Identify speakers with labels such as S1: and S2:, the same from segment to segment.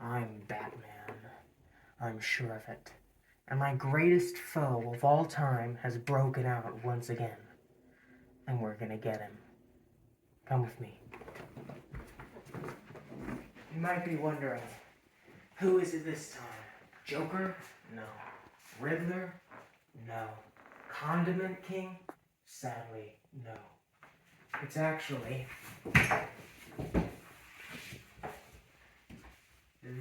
S1: I'm Batman. I'm sure of it. And my greatest foe of all time has broken out once again. And we're gonna get him. Come with me. You might be wondering, who is it this time? Joker? No. Riddler? No. Condiment King? Sadly, no. It's actually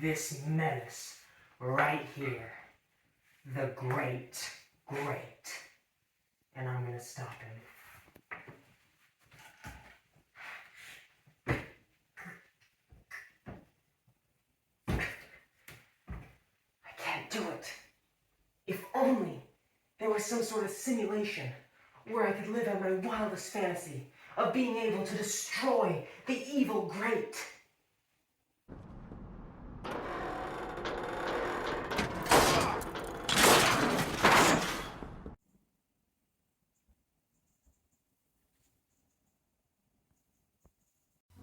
S1: this menace right here. The Great. And I'm gonna stop him. I can't do it. If only there was some sort of simulation where I could live out my wildest fantasy of being able to destroy the evil Great.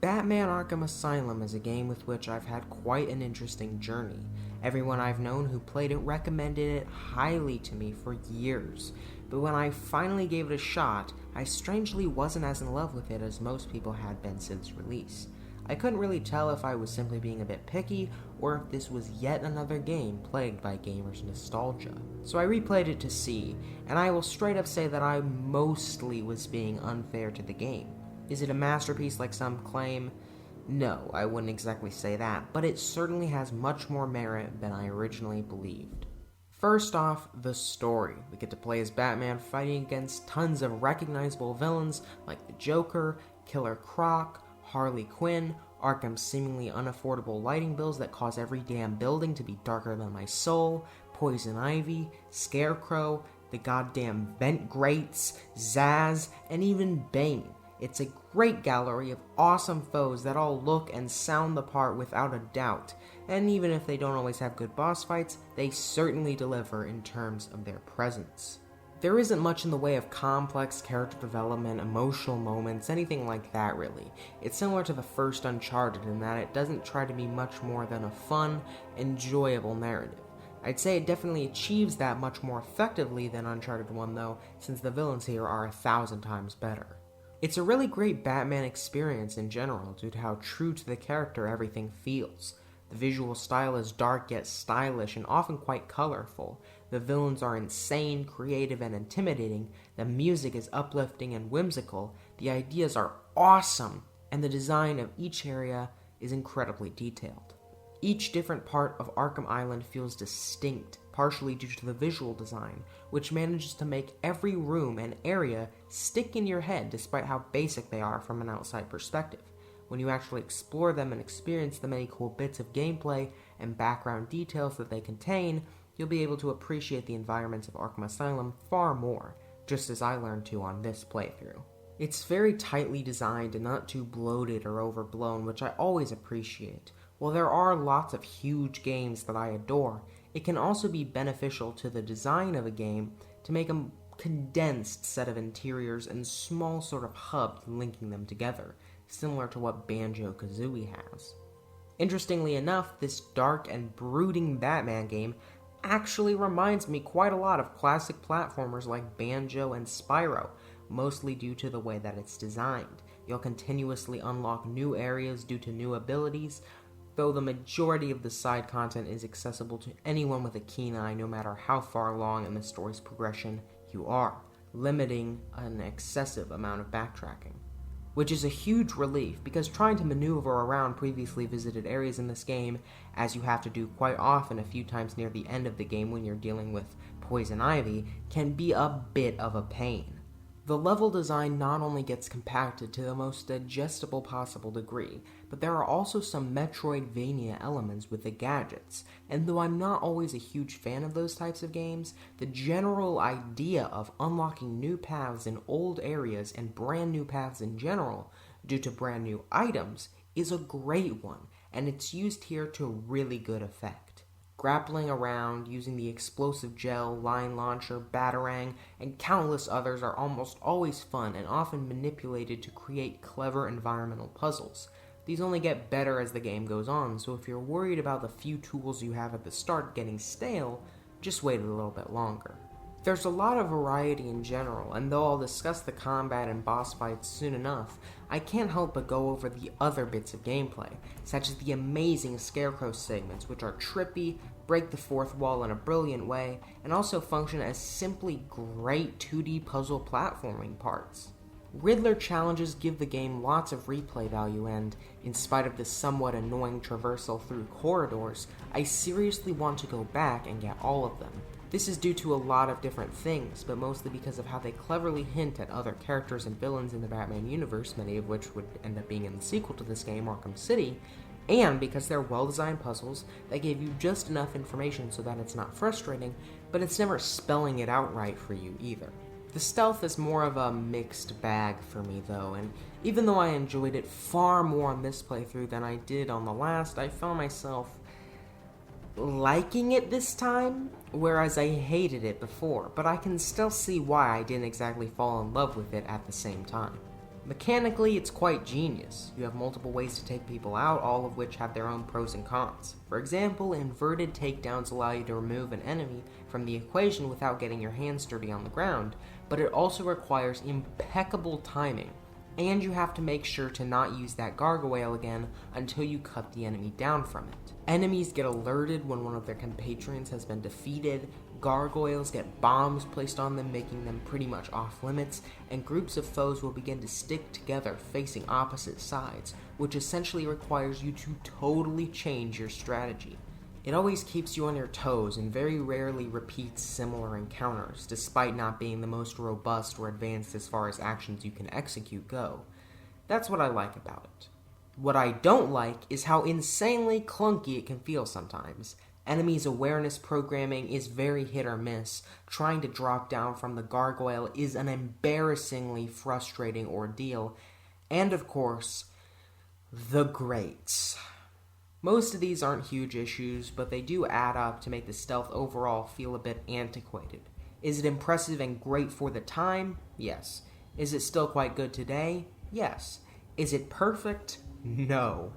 S2: Batman Arkham Asylum is a game with which I've had quite an interesting journey. Everyone I've known who played it recommended it highly to me for years, but when I finally gave it a shot, I strangely wasn't as in love with it as most people had been since release. I couldn't really tell if I was simply being a bit picky, or if this was yet another game plagued by gamers' nostalgia. So I replayed it to see, and I will straight up say that I mostly was being unfair to the game. Is it a masterpiece like some claim? No, I wouldn't exactly say that, but it certainly has much more merit than I originally believed. First off, the story. We get to play as Batman fighting against tons of recognizable villains like the Joker, Killer Croc, Harley Quinn, Arkham's seemingly unaffordable lighting bills that cause every damn building to be darker than my soul, Poison Ivy, Scarecrow, the goddamn vent grates, Zsasz, and even Bane. It's a great gallery of awesome foes that all look and sound the part without a doubt, and even if they don't always have good boss fights, they certainly deliver in terms of their presence. There isn't much in the way of complex character development, emotional moments, anything like that really. It's similar to the first Uncharted in that it doesn't try to be much more than a fun, enjoyable narrative. I'd say it definitely achieves that much more effectively than Uncharted 1 though, since the villains here are 1,000 times better. It's a really great Batman experience in general due to how true to the character everything feels. The visual style is dark yet stylish and often quite colorful. The villains are insane, creative, and intimidating. The music is uplifting and whimsical. The ideas are awesome, and the design of each area is incredibly detailed. Each different part of Arkham Island feels distinct, partially due to the visual design, which manages to make every room and area stick in your head despite how basic they are from an outside perspective. When you actually explore them and experience the many cool bits of gameplay and background details that they contain, you'll be able to appreciate the environments of Arkham Asylum far more, just as I learned to on this playthrough. It's very tightly designed and not too bloated or overblown, which I always appreciate. While there are lots of huge games that I adore, it can also be beneficial to the design of a game to make a condensed set of interiors and small sort of hubs linking them together, similar to what Banjo-Kazooie has. Interestingly enough, this dark and brooding Batman game actually reminds me quite a lot of classic platformers like Banjo and Spyro, mostly due to the way that it's designed. You'll continuously unlock new areas due to new abilities, though the majority of the side content is accessible to anyone with a keen eye no matter how far along in the story's progression you are, limiting an excessive amount of backtracking. Which is a huge relief, because trying to maneuver around previously visited areas in this game, as you have to do quite often a few times near the end of the game when you're dealing with Poison Ivy, can be a bit of a pain. The level design not only gets compacted to the most digestible possible degree, but there are also some Metroidvania elements with the gadgets, and though I'm not always a huge fan of those types of games, the general idea of unlocking new paths in old areas and brand new paths in general, due to brand new items, is a great one, and it's used here to really good effect. Grappling around, using the explosive gel, line launcher, batarang, and countless others are almost always fun and often manipulated to create clever environmental puzzles. These only get better as the game goes on, so if you're worried about the few tools you have at the start getting stale, just wait a little bit longer. There's a lot of variety in general, and though I'll discuss the combat and boss fights soon enough, I can't help but go over the other bits of gameplay, such as the amazing Scarecrow segments, which are trippy, break the fourth wall in a brilliant way, and also function as simply great 2D puzzle platforming parts. Riddler challenges give the game lots of replay value, and, in spite of the somewhat annoying traversal through corridors, I seriously want to go back and get all of them. This is due to a lot of different things, but mostly because of how they cleverly hint at other characters and villains in the Batman universe, many of which would end up being in the sequel to this game, Arkham City, and because they're well-designed puzzles that give you just enough information so that it's not frustrating, but it's never spelling it out right for you either. The stealth is more of a mixed bag for me though, and even though I enjoyed it far more on this playthrough than I did on the last, I found myself liking it this time, whereas I hated it before, but I can still see why I didn't exactly fall in love with it at the same time. Mechanically, it's quite genius. You have multiple ways to take people out, all of which have their own pros and cons. For example, inverted takedowns allow you to remove an enemy from the equation without getting your hands dirty on the ground, but it also requires impeccable timing, and you have to make sure to not use that gargoyle again until you cut the enemy down from it. Enemies get alerted when one of their compatriots has been defeated, gargoyles get bombs placed on them, making them pretty much off limits, and groups of foes will begin to stick together facing opposite sides, which essentially requires you to totally change your strategy. It always keeps you on your toes and very rarely repeats similar encounters, despite not being the most robust or advanced as far as actions you can execute go. That's what I like about it. What I don't like is how insanely clunky it can feel sometimes. Enemies' awareness programming is very hit or miss. Trying to drop down from the gargoyle is an embarrassingly frustrating ordeal. And of course, the grates. Most of these aren't huge issues, but they do add up to make the stealth overall feel a bit antiquated. Is it impressive and great for the time? Yes. Is it still quite good today? Yes. Is it perfect? No.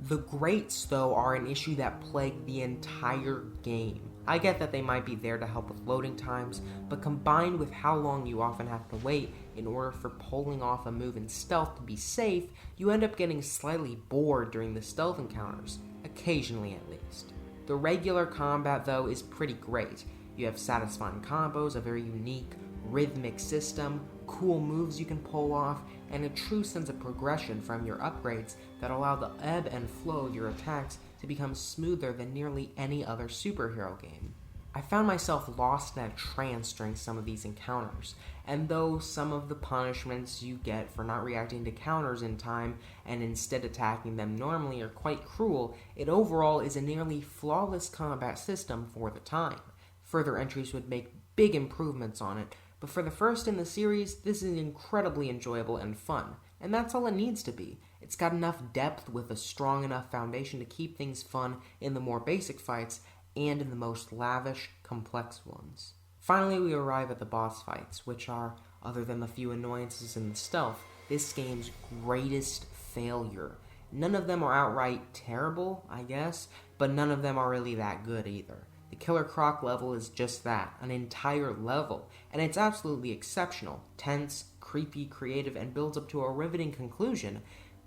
S2: The grates, though, are an issue that plague the entire game. I get that they might be there to help with loading times, but combined with how long you often have to wait in order for pulling off a move in stealth to be safe, you end up getting slightly bored during the stealth encounters, occasionally at least. The regular combat, though, is pretty great. You have satisfying combos, a very unique, rhythmic system, cool moves you can pull off, and a true sense of progression from your upgrades that allow the ebb and flow of your attacks to become smoother than nearly any other superhero game. I found myself lost in a trance during some of these encounters, and though some of the punishments you get for not reacting to counters in time and instead attacking them normally are quite cruel, it overall is a nearly flawless combat system for the time. Further entries would make big improvements on it, but for the first in the series, this is incredibly enjoyable and fun, and that's all it needs to be. It's got enough depth with a strong enough foundation to keep things fun in the more basic fights and in the most lavish, complex ones. Finally, we arrive at the boss fights, which are, other than the few annoyances in the stealth, this game's greatest failure. None of them are outright terrible, I guess, but none of them are really that good either. The Killer Croc level is just that, an entire level, and it's absolutely exceptional, tense, creepy, creative, and builds up to a riveting conclusion,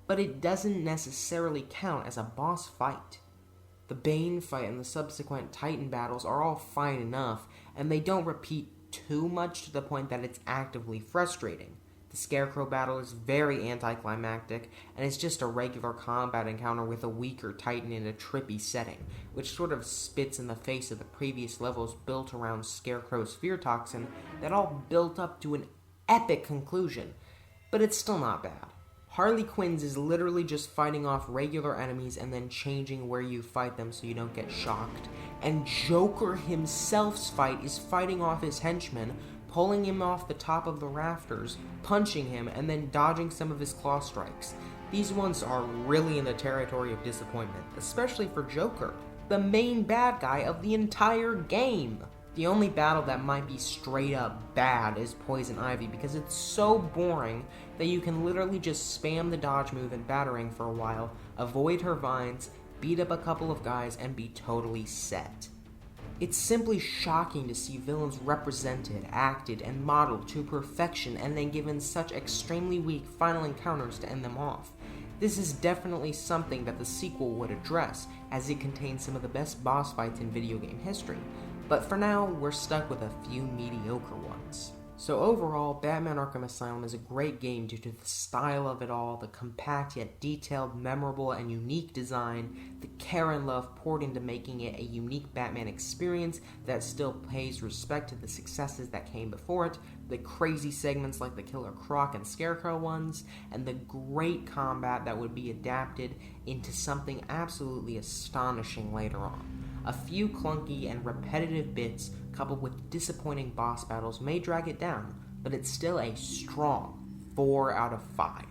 S2: but it doesn't necessarily count as a boss fight. The Bane fight and the subsequent Titan battles are all fine enough, and they don't repeat too much to the point that it's actively frustrating. The Scarecrow battle is very anticlimactic, and it's just a regular combat encounter with a weaker Titan in a trippy setting, which sort of spits in the face of the previous levels built around Scarecrow's fear toxin that all built up to an epic conclusion, but it's still not bad. Harley Quinn's is literally just fighting off regular enemies and then changing where you fight them so you don't get shocked, and Joker himself's fight is fighting off his henchmen, pulling him off the top of the rafters, punching him, and then dodging some of his claw strikes. These ones are really in the territory of disappointment, especially for Joker, the main bad guy of the entire game. The only battle that might be straight up bad is Poison Ivy because it's so boring that you can literally just spam the dodge move and Battering for a while, avoid her vines, beat up a couple of guys, and be totally set. It's simply shocking to see villains represented, acted, and modeled to perfection and then given such extremely weak final encounters to end them off. This is definitely something that the sequel would address, as it contains some of the best boss fights in video game history, but for now, we're stuck with a few mediocre ones. So overall, Batman Arkham Asylum is a great game due to the style of it all, the compact yet detailed, memorable, and unique design, the care and love poured into making it a unique Batman experience that still pays respect to the successes that came before it, the crazy segments like the Killer Croc and Scarecrow ones, and the great combat that would be adapted into something absolutely astonishing later on. A few clunky and repetitive bits coupled with disappointing boss battles may drag it down, but it's still a strong 4 out of 5.